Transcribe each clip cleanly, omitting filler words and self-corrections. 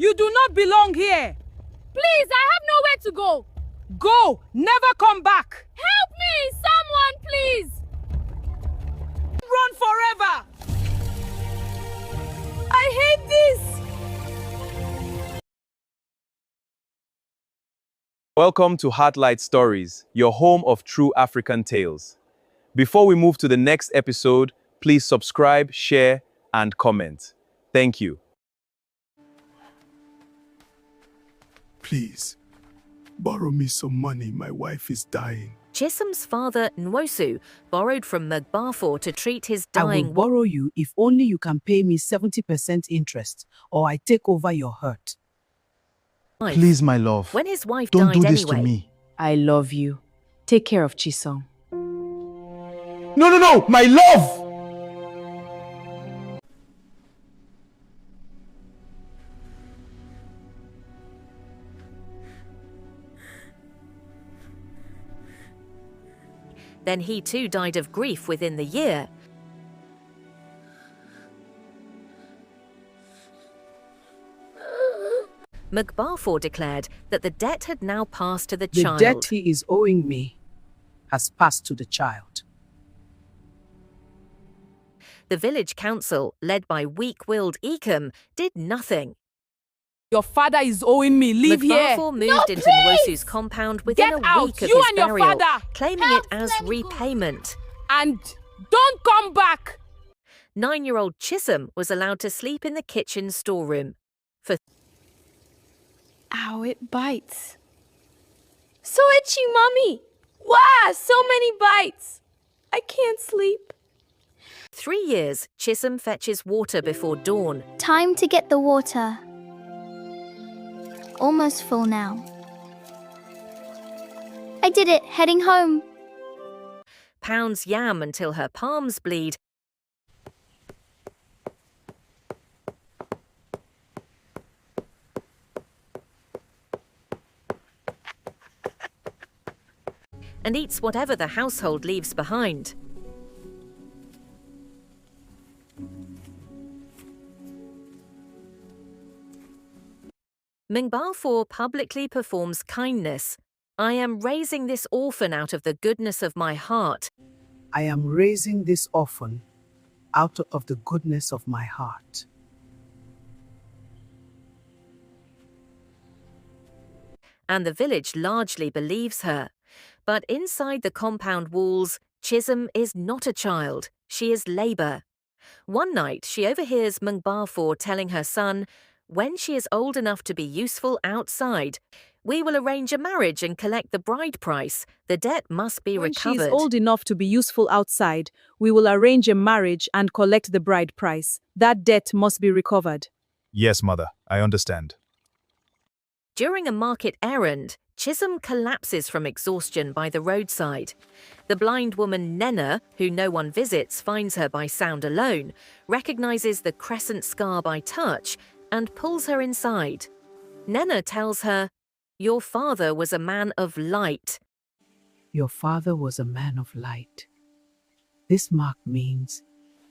You do not belong here. Please, I have nowhere to go. Go! Never come back! Help me! Someone, please! Run forever! I hate this! Welcome to Heartlight Stories, your home of true African tales. Before we move to the next episode, please subscribe, share, and comment. Thank you. Please, borrow me some money. My wife is dying. Chisom's father, Nwosu, borrowed from Mgbafor to treat his I dying will borrow you if only you can pay me 70% interest, or I take over your hurt. wife. Please, my love, When his wife don't died do this anyway, to me. I love you. Take care of Chisom. No, my love! then he too died of grief within the year. Mgbafor declared that the debt had now passed to the The child. debt he is owing me has passed to the child. The village council, led by weak-willed Chisom, did nothing. Your father is owing me. Leave here. Mgbafor moved into Nwosu's compound within Get a out, week of you his and your burial, father. claiming Help, it as let me go. repayment. And don't come back. 9-year-old Chisom was allowed to sleep in the kitchen storeroom. Ow, it bites. So itchy, Mommy. Wow, so many bites. I can't sleep. 3 years, Chisom fetches water before dawn. Time to get the water. Almost full now. I did it, heading home. Pounds yam until her palms bleed. And eats whatever the household leaves behind. Mgbafor publicly performs kindness. I am raising this orphan out of the goodness of my heart. I am raising this orphan out of the goodness of my heart. And the village largely believes her. But inside the compound walls, Chisom is not a child. She is labor. One night, she overhears Mgbafor telling her son, when she is old enough to be useful outside, we will arrange a marriage and collect the bride price. The debt must be When recovered. she is old enough to be useful outside, we will arrange a marriage and collect the bride price. That debt must be recovered. Yes, mother, I understand. During a market errand, Chisom collapses from exhaustion by the roadside. The blind woman Nena, who no one visits, finds her by sound alone, recognizes the crescent scar by touch, and pulls her inside. Nena tells her, "Your father was a man of light." Your father was a man of light. This mark means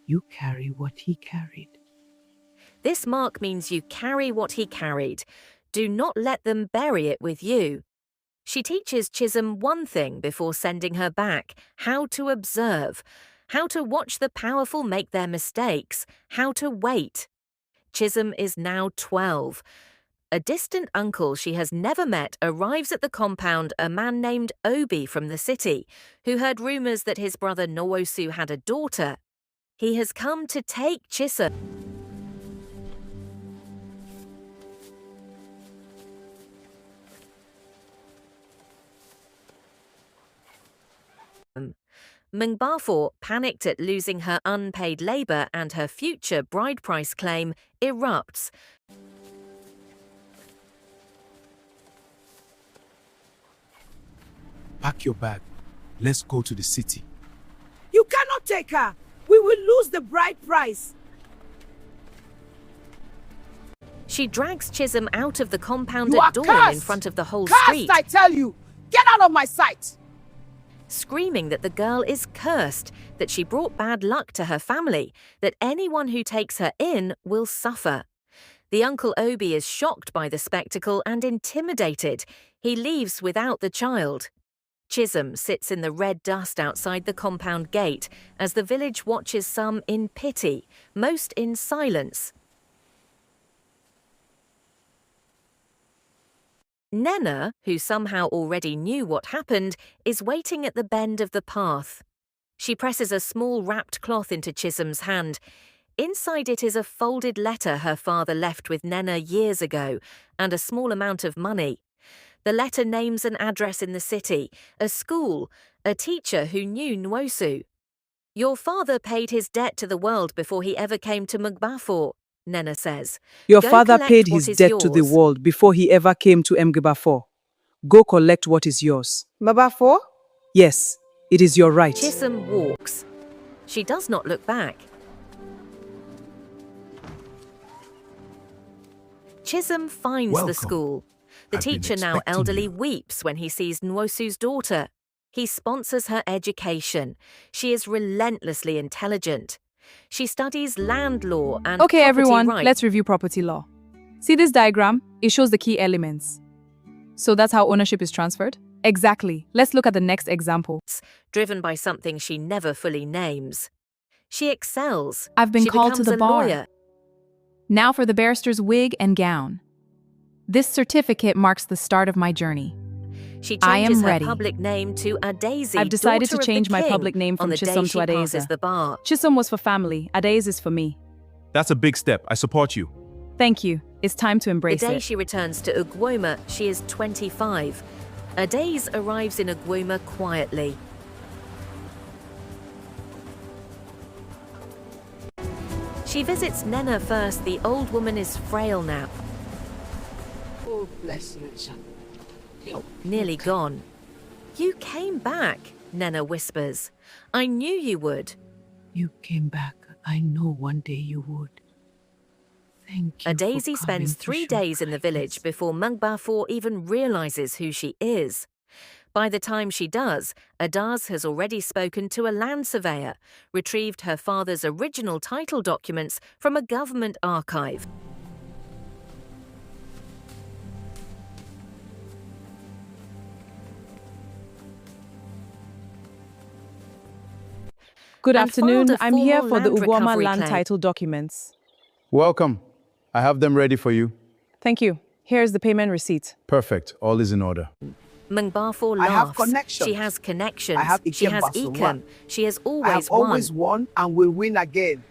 you carry what he carried. This mark means you carry what he carried. Do not let them bury it with you. She teaches Chisom one thing before sending her back: how to observe, how to watch the powerful make their mistakes, how to wait. Chisom is now 12. A distant uncle she has never met arrives at the compound, a man named Obi from the city, who heard rumors that his brother Nwosu had a daughter. He has come to take Chisom. Mgbafor, panicked at losing her unpaid labor and her future bride price claim, erupts. Pack your bag. Let's go to the city. You cannot take her. We will lose the bride price. She drags Chisom out of the compound You at are dawn cursed! in front of the whole Cursed, street, I tell you. Get out of my sight. screaming that the girl is cursed, that she brought bad luck to her family, that anyone who takes her in will suffer. The Uncle Obi is shocked by the spectacle and intimidated. He leaves without the child. Chisom sits in the red dust outside the compound gate as the village watches some in pity, most in silence. Nena, who somehow already knew what happened, is waiting at the bend of the path. She presses a small wrapped cloth into Chisom's hand. Inside it is a folded letter her father left with Nena years ago, and a small amount of money. The letter names an address in the city, a school, a teacher who knew Nwosu. Your father paid his debt to the world before he ever came to Mgbafor, Nena says. Your Go father collect paid what his is debt to the yours. world before he ever came to Mgbafor. Go collect what is yours. Mgbafor? Yes, it is your right. Chisom walks. She does not look back. Chisom finds Welcome. the school. The I've been teacher, now expecting elderly, you. weeps when he sees Nwosu's daughter. He sponsors her education. She is relentlessly intelligent. She studies land law and Okay, property everyone, rights. let's review property law. See this diagram? It shows the key elements. So that's how ownership is transferred? Exactly. Let's look at the next example. Driven by something she never fully names. She excels. I've been She called to becomes the a bar. lawyer. Now for the barrister's wig and gown. This certificate marks the start of my journey. She I am changes her ready. public name to Adaeze. I've decided daughter to of the change my king, public name on from the day Chisom she to passes Adaeze. the bar. Chisom was for family, Adaeze is for me. That's a big step. I support you. Thank you. It's time to The embrace day it. she returns to Ugwuoma, she is 25. Adaeze arrives in Ugwuoma quietly. She visits Nena first. The old woman is frail now, Oh, bless you, son. nearly gone. You came back, Nena whispers. I knew you would. You came back. I know one day you would. Thank you. Adaeze for coming spends to 3 show days in the village kindness. before Mgbafor even realizes who she is. By the time she does, Adaeze has already spoken to a land surveyor, retrieved her father's original title documents from a government archive. Good and afternoon. filed a I'm here formal for the land Ugwuoma recovery land claim. title documents. Welcome. I have them ready for you. Thank you. Here's the payment receipt. Perfect. All is in order. Mgbafor I have laughs. connections. She has connections. I have She has Ikemba Ikem. Sowa. She has I always have always won. won and will win again.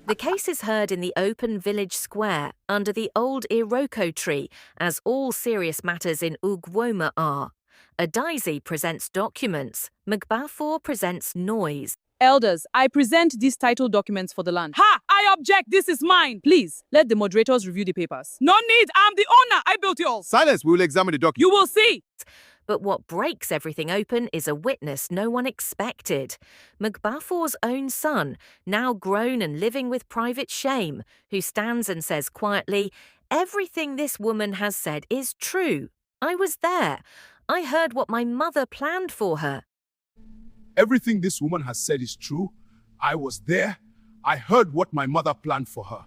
The case is heard in the open village square under the old Iroko tree, as all serious matters in Ugwuoma are. Adaeze presents documents. Mgbafor presents noise. Elders, I present these title documents for the land. Ha! I object! This is mine! Please, let the moderators review the papers. No need! I'm the owner! I built yours! Silence. We will examine the document. You will see! But what breaks everything open is a witness no one expected. Mgbafor's own son, now grown and living with private shame, who stands and says quietly, "Everything this woman has said is true. I was there. I heard what my mother planned for her." Everything this woman has said is true. I was there. I heard what my mother planned for her.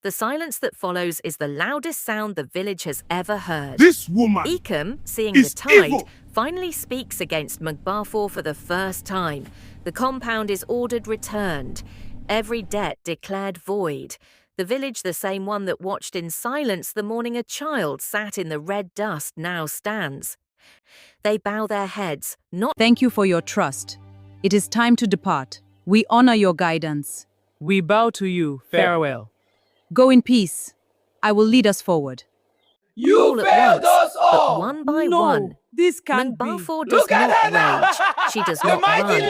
The silence that follows is the loudest sound the village has ever heard. This woman Ikem, seeing is the tide, evil. finally speaks against Mgbafor for the first time. The compound is ordered returned. Every debt declared void. The village, the same one that watched in silence the morning a child sat in the red dust, now stands. They bow their heads, not Thank you for your trust. It is time to depart. We honor your guidance. We bow to you. Farewell. Go in peace. I will lead us forward. all at once, but one by No, one. this can't be. Mgbafor does not rage. She does not run.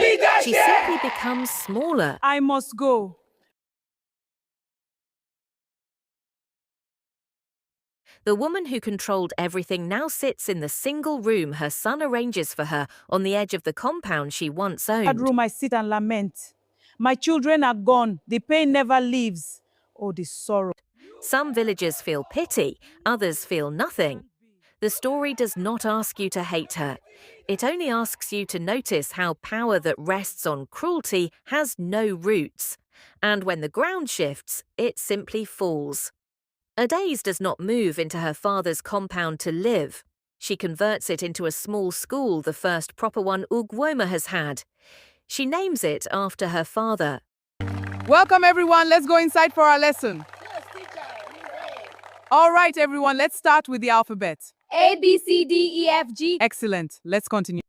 She simply becomes smaller. I must go. The woman who controlled everything now sits in the single room her son arranges for her on the edge of the compound she once That owned. room I sit and lament. My children are gone. The pain never leaves. Oh, the sorrow. Some villagers feel pity, others feel nothing. The story does not ask you to hate her. It only asks you to notice how power that rests on cruelty has no roots. And when the ground shifts, it simply falls. Adaze does not move into her father's compound to live. She converts it into a small school, the first proper one Ugwuoma has had. She names it after her father. Welcome, everyone. Let's go inside for our lesson. All right, everyone, let's start with the alphabet. A, B, C, D, E, F, G. Excellent. Let's continue.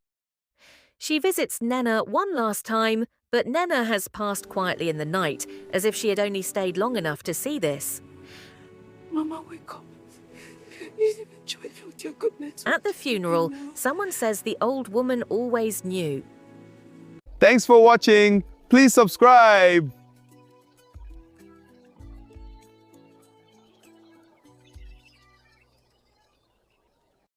She visits Nena one last time, but Nena has passed quietly in the night, as if she had only stayed long enough to see this. Mama, wake up. With your goodness. At the funeral, someone says the old woman always knew. Thanks for watching. Please subscribe.